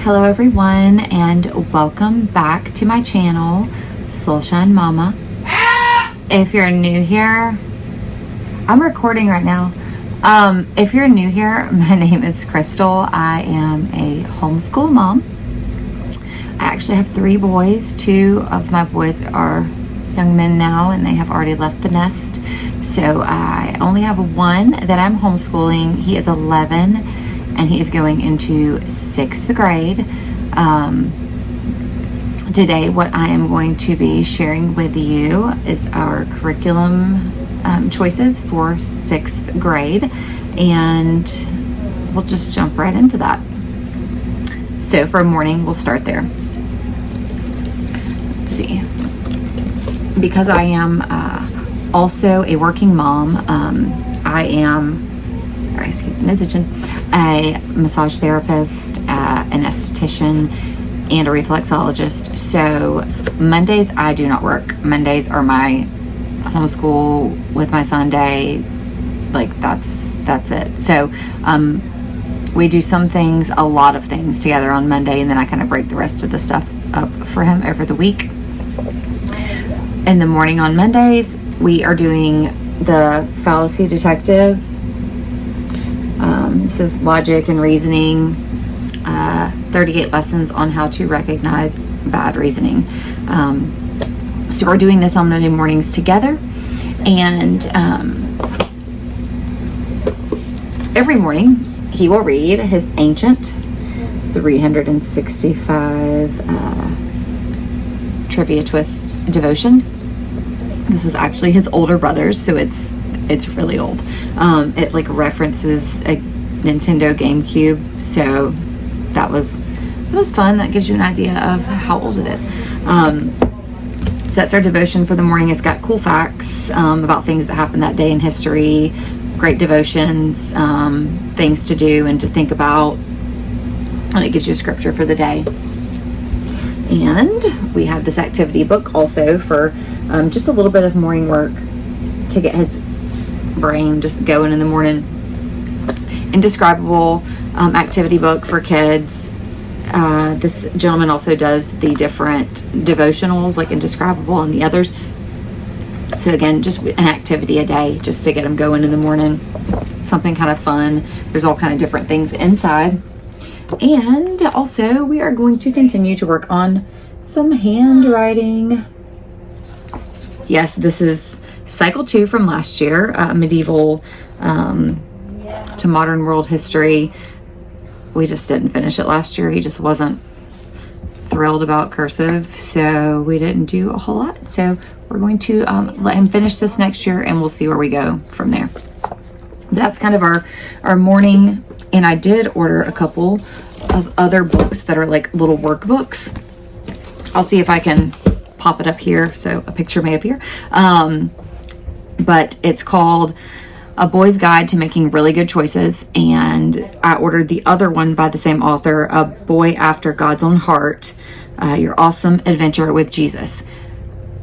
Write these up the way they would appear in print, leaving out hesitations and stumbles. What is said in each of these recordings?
Hello everyone, and welcome back to my channel, Soulshine Mama. If you're new here, I'm recording right now. If you're new here, my name is Crystal. I am a homeschool mom. I actually have 3 boys. 2 of my boys are young men now, and they have already left the nest. So I only have 1 that I'm homeschooling. He is 11, and he is going into 6th grade. Today, what I am going to be sharing with you is our curriculum choices for 6th grade, and we'll just jump right into that. So for morning, we'll start there. Let's see. Because I am also a working mom, I am, sorry, excuse my attention, a massage therapist, an esthetician, and a reflexologist. So Mondays I do not work. Mondays are my homeschool with my son day. Like that's it. So we do some things, a lot of things together on Monday, and then I kind of break the rest of the stuff up for him over the week. In the morning on Mondays, we are doing the fallacy detective. This is logic and reasoning, 38 lessons on how to recognize bad reasoning. So we're doing this on Monday mornings together, and every morning he will read his ancient 365 trivia twist devotions. This was actually his older brother's, so it's really old. It like references a Nintendo GameCube, so that was fun. That gives you an idea of how old it is. So that's our devotion for the morning. It's got cool facts about things that happened that day in history, great devotions, things to do and to think about, and it gives you a scripture for the day. And we have this activity book also for just a little bit of morning work to get his brain just going in the morning. Indescribable activity book for kids. This gentleman also does the different devotionals like Indescribable and the others. So again, just an activity a day just to get them going in the morning. Something kind of fun. There's all kind of different things inside. And also we are going to continue to work on some handwriting. Yes, this is cycle 2 from last year, medieval to modern world history. We just didn't finish it last year. He just wasn't thrilled about cursive, so we didn't do a whole lot. So we're going to let him finish this next year, and we'll see where we go from there. That's kind of our morning. And I did order a couple of other books that are like little workbooks. I'll see if I can pop it up here so a picture may appear. But it's called A Boy's Guide to Making Really Good Choices. And I ordered the other one by the same author, A Boy After God's Own Heart, Your Awesome Adventure with Jesus.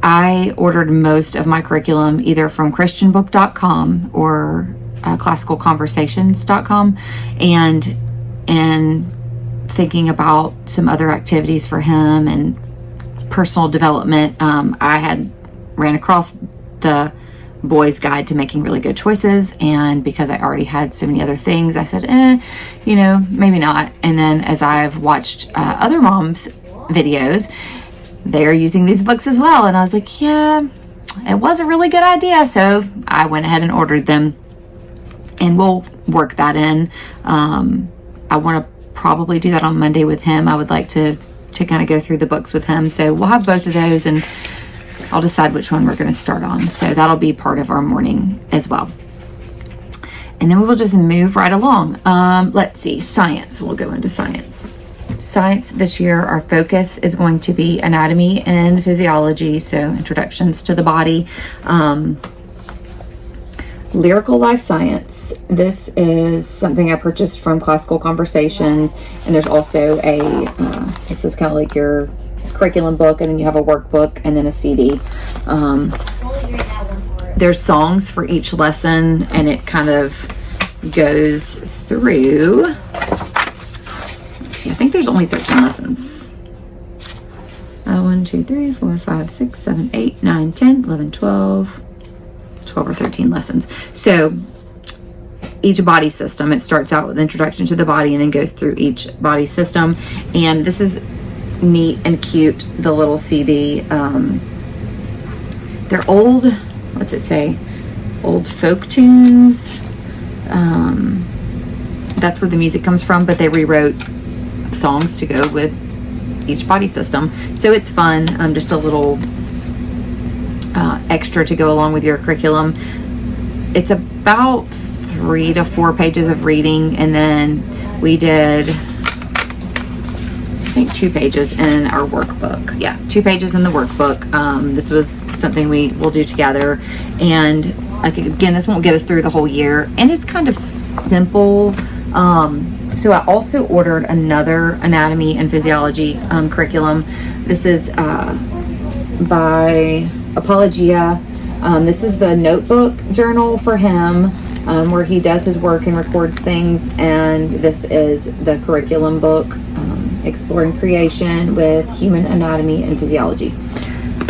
I ordered most of my curriculum either from christianbook.com or classicalconversations.com, and thinking about some other activities for him and personal development. I had ran across the Boy's Guide to Making Really Good Choices, and because I already had so many other things, I said, maybe not. And then as I've watched other moms' videos, they're using these books as well, and I was like, yeah, it was a really good idea. So I went ahead and ordered them, and we'll work that in. I want to probably do that on Monday with him. I would like to kind of go through the books with him. So we'll have both of those, and I'll decide which one we're going to start on. So that'll be part of our morning as well. And then we will just move right along. Let's see, science. We'll go into science. Science this year, our focus is going to be anatomy and physiology, so introductions to the body. Lyrical Life Science. This is something I purchased from Classical Conversations, and there's also this is kind of like your curriculum book, and then you have a workbook and then a CD. There's songs for each lesson, and it kind of goes through. Let's see, I think there's only 13 lessons. 1, 2, 3, 4, 5, 6, 7, 8, 9, 10, 11, 12 or 13 lessons. So each body system, it starts out with introduction to the body and then goes through each body system. And this is neat and cute, the little CD. They're old, what's it say? Old folk tunes. That's where the music comes from, but they rewrote songs to go with each body system. So it's fun, just a little extra to go along with your curriculum. It's about 3 to 4 pages of reading, and then we did, I think, 2 pages in our workbook. Yeah, 2 pages in the workbook. This was something we will do together, and again, this won't get us through the whole year, and it's kind of simple. So I also ordered another anatomy and physiology curriculum. This is by Apologia. This is the notebook journal for him, where he does his work and records things, and this is the curriculum book, Exploring Creation with Human Anatomy and Physiology.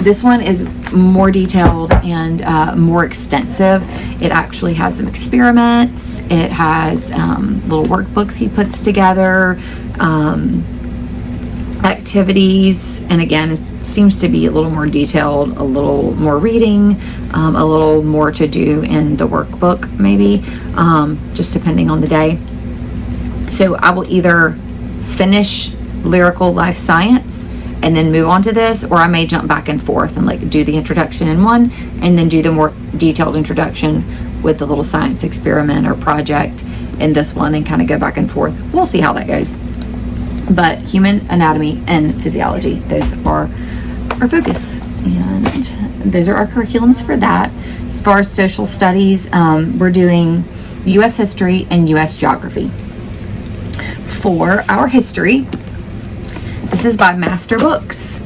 This one is more detailed and more extensive. It actually has some experiments. It has little workbooks he puts together, activities, and again, it seems to be a little more detailed, a little more reading, a little more to do in the workbook, maybe, just depending on the day. So I will either finish Lyrical Life Science and then move on to this, or I may jump back and forth and like do the introduction in one and then do the more detailed introduction with the little science experiment or project in this one and kind of go back and forth. We'll see how that goes. But human anatomy and physiology, those are our focus, and those are our curriculums for that. As far as social studies, we're doing U.S. history and U.S. geography. For our history, this is by Master Books.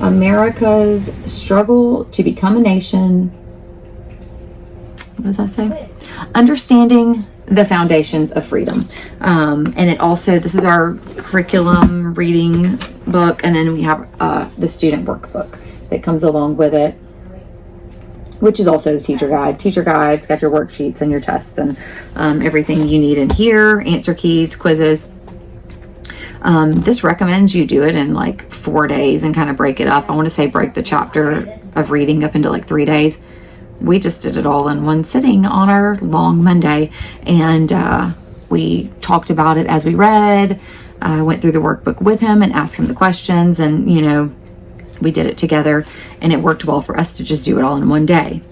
America's Struggle to Become a Nation. What does that say? Understanding the Foundations of Freedom. And it also, this is our curriculum reading book, and then we have the student workbook that comes along with it, which is also the teacher guide. Teacher guide, it's got your worksheets and your tests and everything you need in here, answer keys, quizzes. This recommends you do it in like 4 days and kind of break it up. I want to say break the chapter of reading up into like 3 days. We just did it all in one sitting on our long Monday, and we talked about it as we read. I went through the workbook with him and asked him the questions, and you know, we did it together, and it worked well for us to just do it all in one day.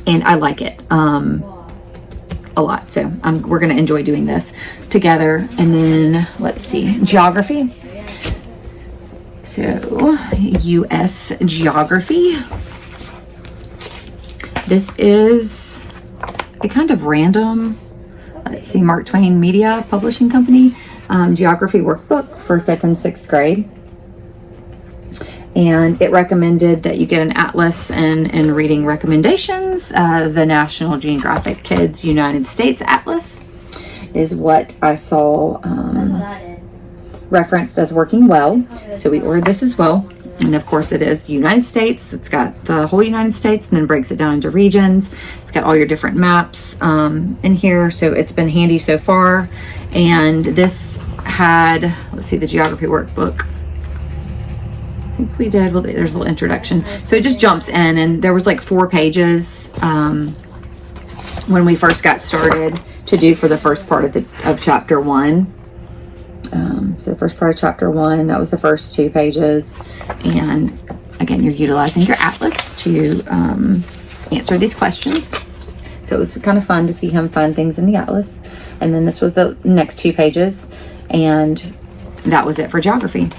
And I like it a lot, so we're going to enjoy doing this together. And then let's see, geography. So U.S. geography. This is a kind of random, let's see, Mark Twain Media Publishing Company geography workbook for 5th and 6th grade. And it recommended that you get an atlas and reading recommendations. The National Geographic Kids United States Atlas is what I saw referenced as working well. So we ordered this as well. And of course it is United States. It's got the whole United States and then breaks it down into regions. It's got all your different maps in here. So it's been handy so far. And this had, let's see, the geography workbook. I think we did, well, there's a little introduction. So it just jumps in, and there was like 4 pages when we first got started to do for the first part of chapter 1. So the first part of chapter 1, that was the first 2 pages. And again, you're utilizing your atlas to answer these questions. So it was kind of fun to see him find things in the atlas. And then this was the next 2 pages, and that was it for geography.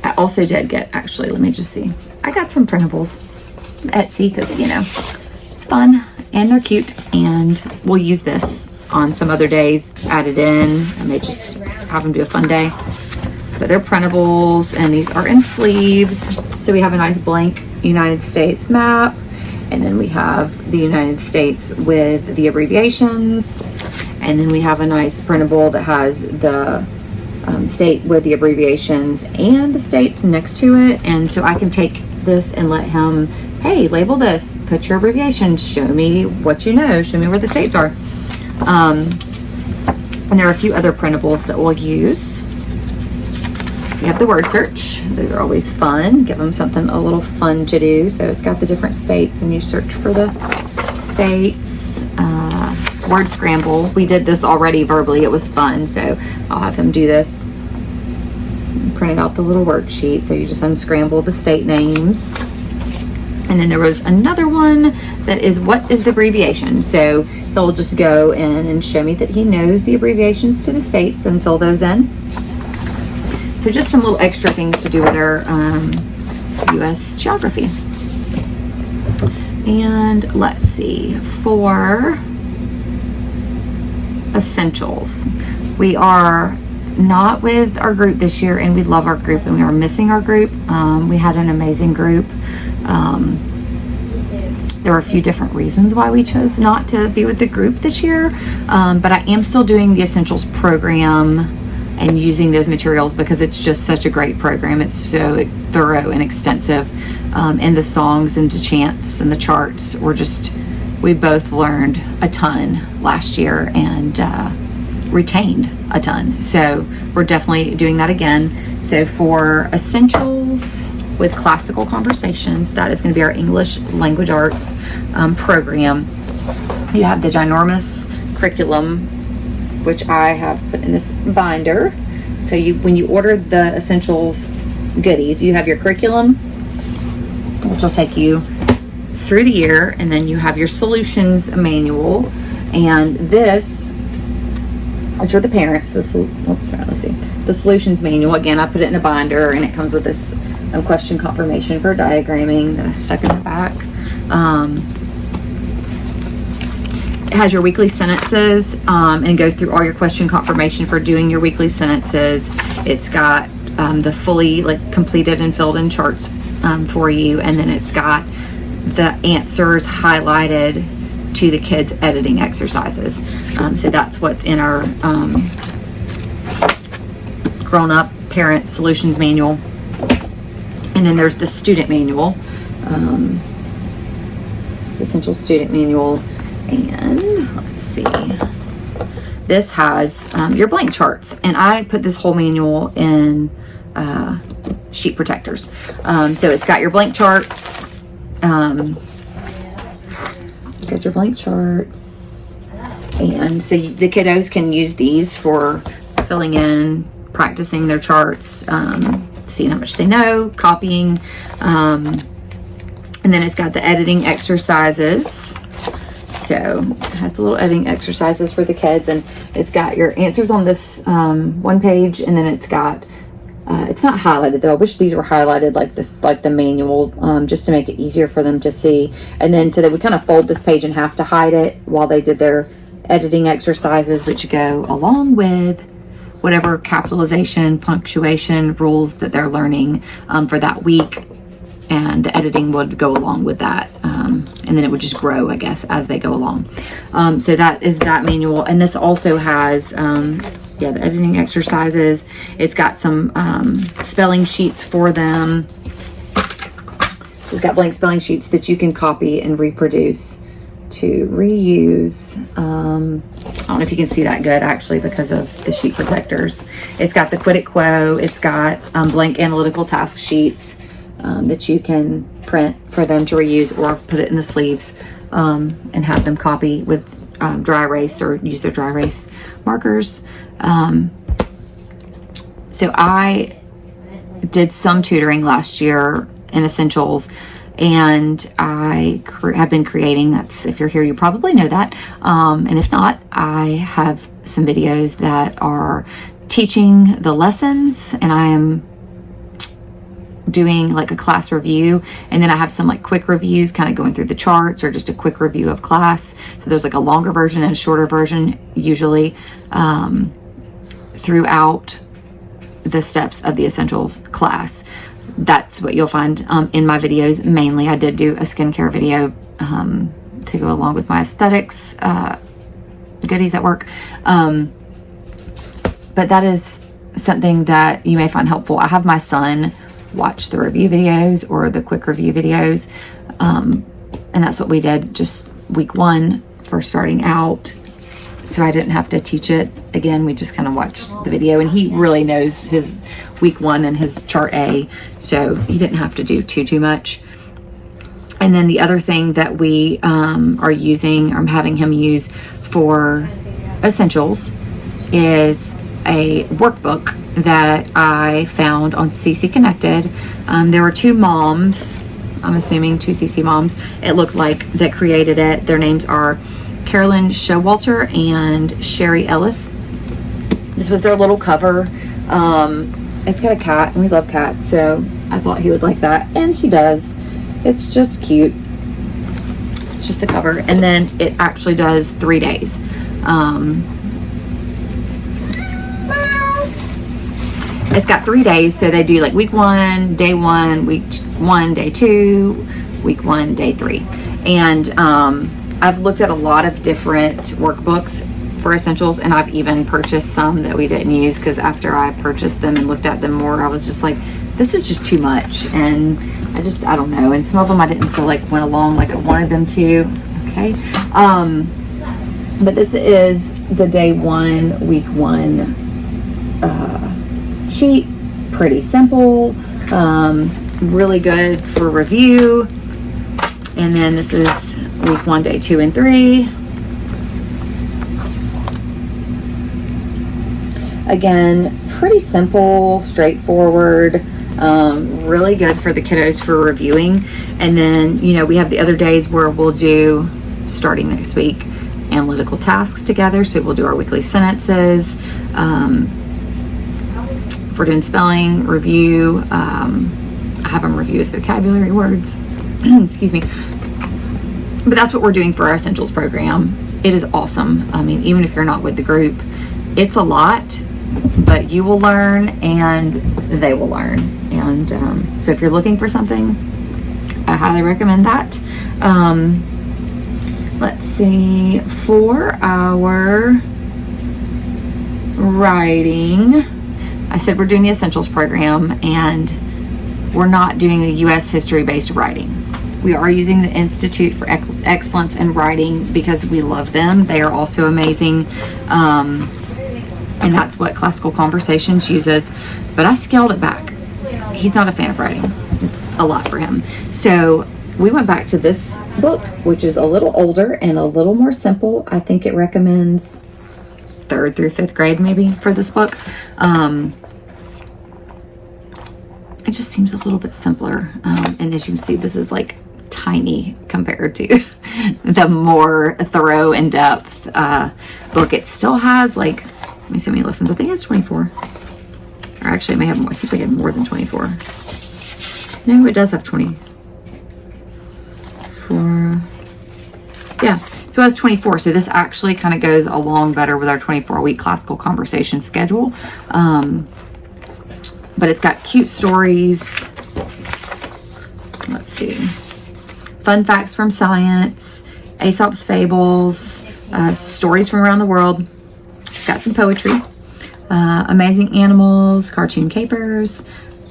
I also did get, actually, let me just see. I got some printables from Etsy because, you know, it's fun and they're cute, and we'll use this on some other days, add it in. I may just have them do a fun day. But they're printables, and these are in sleeves. So we have a nice blank United States map, and then we have the United States with the abbreviations, and then we have a nice printable that has the state with the abbreviations and the states next to it. And so I can take this and let him, hey, label this, put your abbreviations, show me what you know, show me where the states are. And there are a few other printables that we'll use. We have the word search. Those are always fun. Give them something a little fun to do. So it's got the different states and you search for the states. Word scramble. We did this already verbally. It was fun. So I'll have him do this. Printed out the little worksheet. So you just unscramble the state names. And then there was another one that is, what is the abbreviation? So he'll just go in and show me that he knows the abbreviations to the states and fill those in. So just some little extra things to do with our U.S. geography. And let's see, for essentials, we are not with our group this year, and we love our group, and we are missing our group. We had an amazing group. There were a few different reasons why we chose not to be with the group this year, but I am still doing the essentials program and using those materials because it's just such a great program. It's so thorough and extensive, and the songs and the chants and the charts were just, we both learned a ton last year and retained a ton. So we're definitely doing that again. So for essentials with classical conversations, that is going to be our English language arts program. You have the ginormous curriculum, which I have put in this binder. So when you order the essentials goodies, you have your curriculum, which will take you through the year, and then you have your solutions manual, and this is for the parents. The solutions manual, again, I put it in a binder, and it comes with this question confirmation for diagramming that I stuck in the back. It has your weekly sentences, and goes through all your question confirmation for doing your weekly sentences. It's got the fully completed and filled in charts for you, and then it's got the answers highlighted to the kids' editing exercises. So that's what's in our grown-up parent solutions manual. And then there's the student manual, the essential student manual. And let's see, this has your blank charts, and I put this whole manual in sheet protectors. So it's got your blank charts, and so the kiddos can use these for filling in, practicing their charts, seeing how much they know, copying, and then it's got the editing exercises. So it has the little editing exercises for the kids, and it's got your answers on this one page, and then it's got it's not highlighted though. I wish these were highlighted like this, like the manual, just to make it easier for them to see. And then so they would kind of fold this page in half to hide it while they did their editing exercises, which go along with whatever capitalization, punctuation rules that they're learning for that week. And the editing would go along with that, and then it would just grow, I guess, as they go along. So that is that manual, and this also has the editing exercises. It's got some spelling sheets for them. It's got blank spelling sheets that you can copy and reproduce to reuse. I don't know if you can see that good actually because of the sheet protectors. It's got the quid it quo. It's got blank analytical task sheets that you can print for them to reuse, or put it in the sleeves and have them copy with dry erase or use their dry erase markers. So I did some tutoring last year in essentials, and I have been creating, that's, if you're here you probably know that, and if not, I have some videos that are teaching the lessons, and I am doing like a class review, and then I have some like quick reviews kind of going through the charts, or just a quick review of class. So there's like a longer version and a shorter version usually throughout the steps of the essentials class. that's what you'll find in my videos. Mainly, I did do a skincare video to go along with my aesthetics goodies at work. But that is something that you may find helpful. I have my son watch the review videos or the quick review videos. And that's what we did just week 1 for starting out. So I didn't have to teach it again. We just kind of watched the video, and he really knows his week 1 and his chart A. So he didn't have to do too much. And then the other thing that we are using, I'm having him use for essentials, is a workbook that I found on CC Connected. There were 2 moms, I'm assuming 2 CC moms, it looked like, that created it. Their names are Carolyn Showalter and Sherry Ellis. This was their little cover. It's got a cat, and we love cats, so I thought he would like that, and he does. It's just cute. It's just the cover, and then it actually does 3 days. It's got 3 days, so they do like week 1, day 1, week 1, day 2, week 1, day 3. And I've looked at a lot of different workbooks for essentials, and I've even purchased some that we didn't use, because after I purchased them and looked at them more, I was just like, this is just too much. And I don't know. And some of them I didn't feel like went along like I wanted them to. Okay. But this is the day 1, week 1 sheet. Pretty simple, really good for review. And then this is week 1, day 2 and 3. Again, pretty simple, straightforward, really good for the kiddos for reviewing. And then, you know, we have the other days where we'll do, starting next week, analytical tasks together. So we'll do our weekly sentences, for doing spelling, review. I have them review his vocabulary words. Excuse me. But that's what we're doing for our essentials program. It is awesome. I mean, even if you're not with the group, it's a lot, but you will learn and they will learn. And so if you're looking for something, I highly recommend that. Let's see, for our writing, I said we're doing the essentials program, and we're not doing the U.S. history-based writing. We are using the Institute for Excellence in Writing because we love them. They are also amazing. And that's what Classical Conversations uses. But I scaled it back. He's not a fan of writing. It's a lot for him. So we went back to this book, which is a little older and a little more simple. I think it recommends 3rd through 5th grade maybe for this book. It just seems a little bit simpler. And as you can see, this is like tiny compared to the more thorough, in-depth book. It still has like, let me see how many lessons. I think it's 24. Or actually it may have more. It seems like it has more than 24. No, it does have 24. Yeah, so it has 24. So this actually kind of goes along better with our 24-week classical conversation schedule. But it's got cute stories. Let's see. Fun facts from science, Aesop's fables, stories from around the world. It's got some poetry, amazing animals, cartoon capers,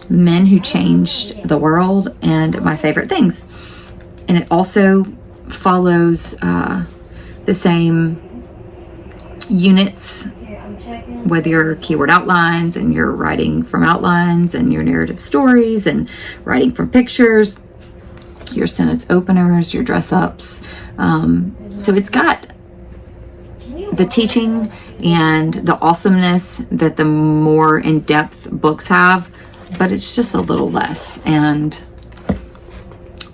men who changed the world, and my favorite things. And it also follows the same units with your keyword outlines, and your writing from outlines, and your narrative stories, and writing from pictures, your sentence openers, your dress ups. So it's got the teaching and the awesomeness that the more in-depth books have, but it's just a little less. And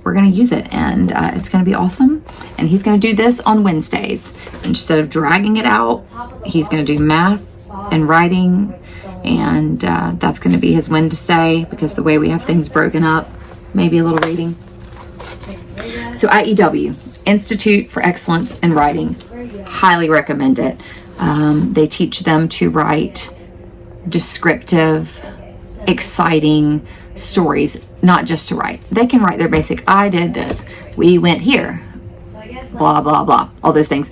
we're going to use it, and it's going to be awesome. And he's going to do this on Wednesdays. Instead of dragging it out, he's going to do math and writing, and that's going to be his Wednesday, because the way we have things broken up, maybe a little reading. So IEW, Institute for Excellence in Writing, highly recommend it. They teach them to write descriptive exciting stories, not just to write. They can write their basic, I did this, we went here, blah, blah, blah, all those things.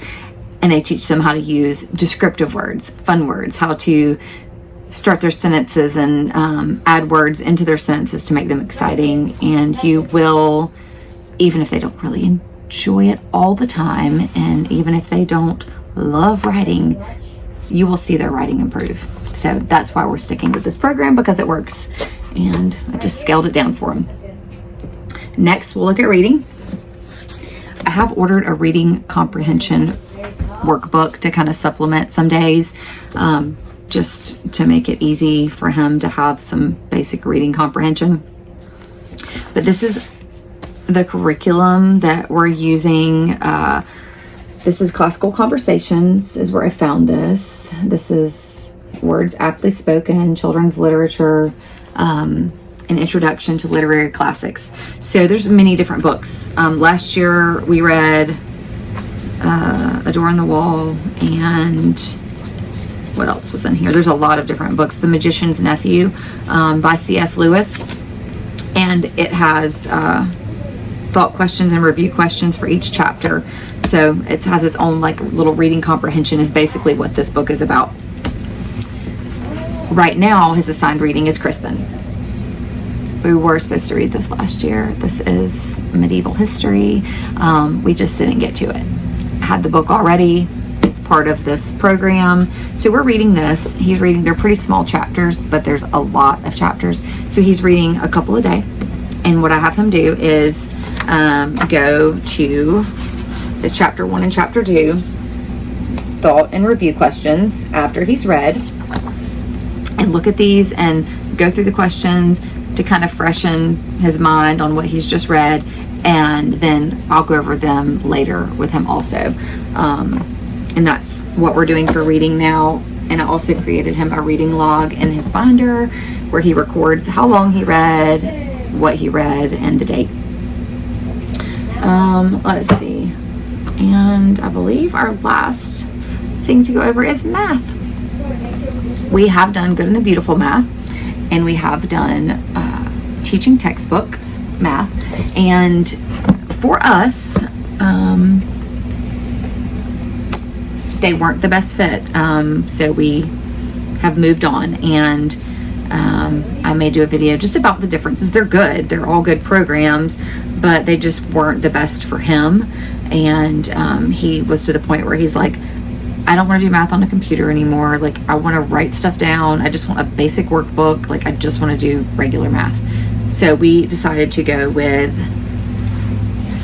And they teach them how to use descriptive words, fun words, how to start their sentences and add words into their sentences to make them exciting. And you will, even if they don't really enjoy it all the time, and even if they don't love writing, you will see their writing improve. So that's why we're sticking with this program, because it works. And I just scaled it down for them. Next, we'll look at reading. I have ordered a reading comprehension workbook to kind of supplement some days, just to make it easy for him to have some basic reading comprehension. But this is the curriculum that we're using. This is Classical Conversations is where I found this. This is Words Aptly Spoken, Children's Literature, an Introduction to Literary Classics. So there's many different books. Last year we read A Door on the Wall, and what else was in here? There's a lot of different books. The Magician's Nephew by C.S. Lewis, and it has thought questions and review questions for each chapter. So it has its own like little reading comprehension is basically what this book is about. Right now, his assigned reading is Crispin. We were supposed to read this last year. This is medieval history. We just didn't get to it. I had the book already. It's part of this program. So we're reading this. He's reading, they're pretty small chapters, but there's a lot of chapters. So he's reading a couple a day. And what I have him do is go to the chapter 1 and chapter 2, thought and review questions after he's read, and look at these and go through the questions to kind of freshen his mind on what he's just read. And then I'll go over them later with him also. And that's what we're doing for reading now. And I also created him a reading log in his binder where he records how long he read, what he read, and the date. Let's see. And I believe our last thing to go over is math. We have done Good and the Beautiful math, and we have done teaching textbooks math. And for us, they weren't the best fit. So we have moved on, and I may do a video just about the differences. They're good. They're all good programs, but they just weren't the best for him. And he was to the point where he's like, I don't want to do math on a computer anymore. Like, I want to write stuff down. I just want a basic workbook. Like, I just want to do regular math. So we decided to go with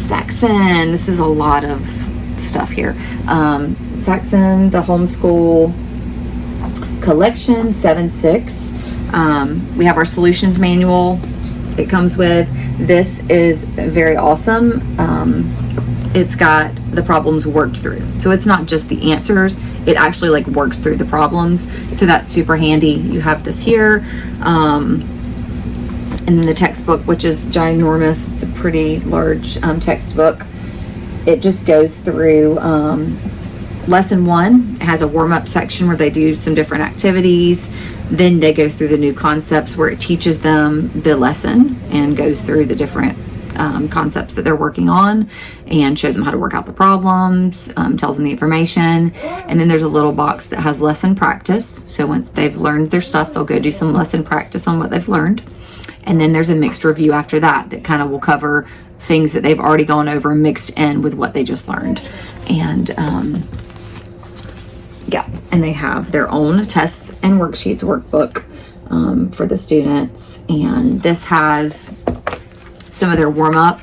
Saxon. This is a lot of stuff here. Saxon, the Homeschool Collection 7-6. We have our solutions manual it comes with. This is very awesome. It's got the problems worked through. So it's not just the answers, it actually like works through the problems. So that's super handy. You have this here. And then the textbook, which is ginormous. It's a pretty large textbook. It just goes through lesson 1. It has a warm-up section where they do some different activities. Then they go through the new concepts where it teaches them the lesson and goes through the different concepts that they're working on and shows them how to work out the problems, tells them the information. And then there's a little box that has lesson practice. So once they've learned their stuff, they'll go do some lesson practice on what they've learned. And then there's a mixed review after that that kind of will cover things that they've already gone over mixed in with what they just learned. And yeah, and they have their own tests and worksheets workbook for the students. And this has some of their warm-up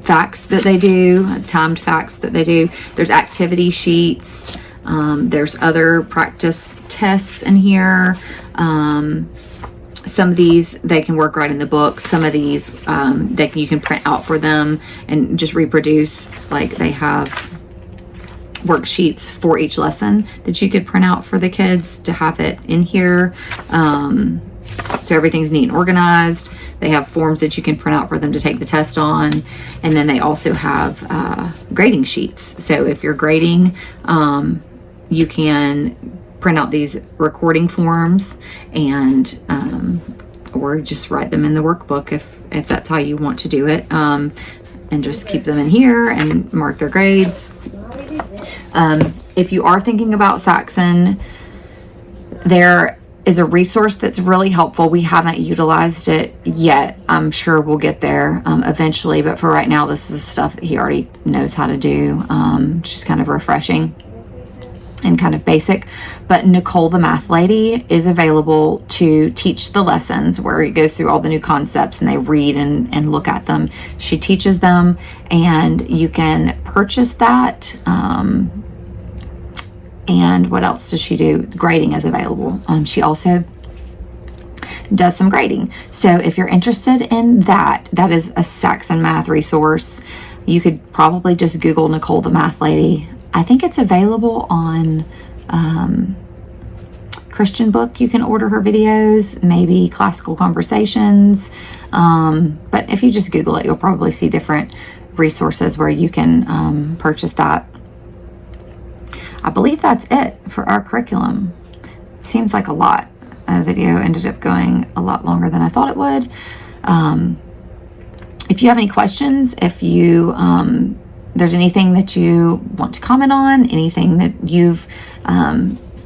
facts that they do, timed facts that they do. There's activity sheets. There's other practice tests in here. Some of these they can work right in the book. Some of these you can print out for them and just reproduce. Like they have worksheets for each lesson that you could print out for the kids to have it in here. So everything's neat and organized. They have forms that you can print out for them to take the test on. And then they also have grading sheets. So if you're grading, you can print out these recording forms and or just write them in the workbook if that's how you want to do it, and just keep them in here and mark their grades. If you are thinking about Saxon, there is a resource that's really helpful. We haven't utilized it yet. I'm sure we'll get there eventually, but for right now, this is stuff that he already knows how to do. It's just kind of refreshing and kind of basic. But Nicole, the math lady, is available to teach the lessons, where it goes through all the new concepts and they read and look at them. She teaches them, and you can purchase that. And what else does she do? Grading is available. She also does some grading. So if you're interested in that, that is a Saxon math resource. You could probably just Google Nicole, the math lady. I think it's available on Christian Book. You can order her videos, maybe Classical Conversations. But if you just Google it, you'll probably see different resources where you can purchase that. I believe that's it for our curriculum. Seems like a lot. A video ended up going a lot longer than I thought it would. If you have any questions, if you there's anything that you want to comment on, anything that you've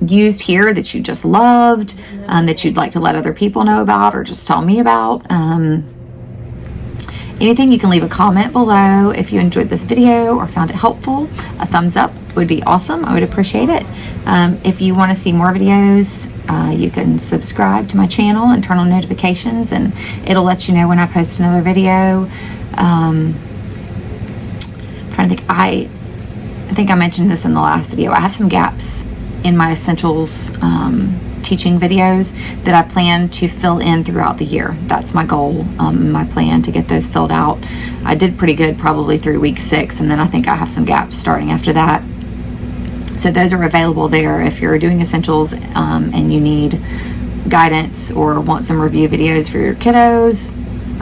used here that you just loved, that you'd like to let other people know about or just tell me about, anything, you can leave a comment below. If you enjoyed this video or found it helpful, a thumbs up would be awesome. I would appreciate it. If you want to see more videos, you can subscribe to my channel and turn on notifications, and it'll let you know when I post another video. I'm trying to think. I think I mentioned this in the last video. I have some gaps in my essentials teaching videos that I plan to fill in throughout the year. That's my goal, my plan to get those filled out. I did pretty good probably through week 6, and then I think I have some gaps starting after that. So those are available there if you're doing essentials and you need guidance or want some review videos for your kiddos.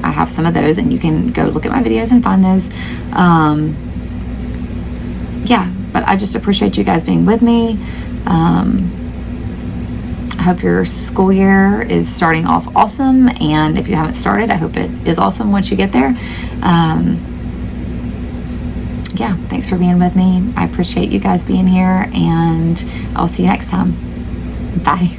I have some of those, and you can go look at my videos and find those. Yeah, but I just appreciate you guys being with me. I hope your school year is starting off awesome, and if you haven't started, I hope it is awesome once you get there. Yeah, thanks for being with me. I appreciate you guys being here, and I'll see you next time. Bye.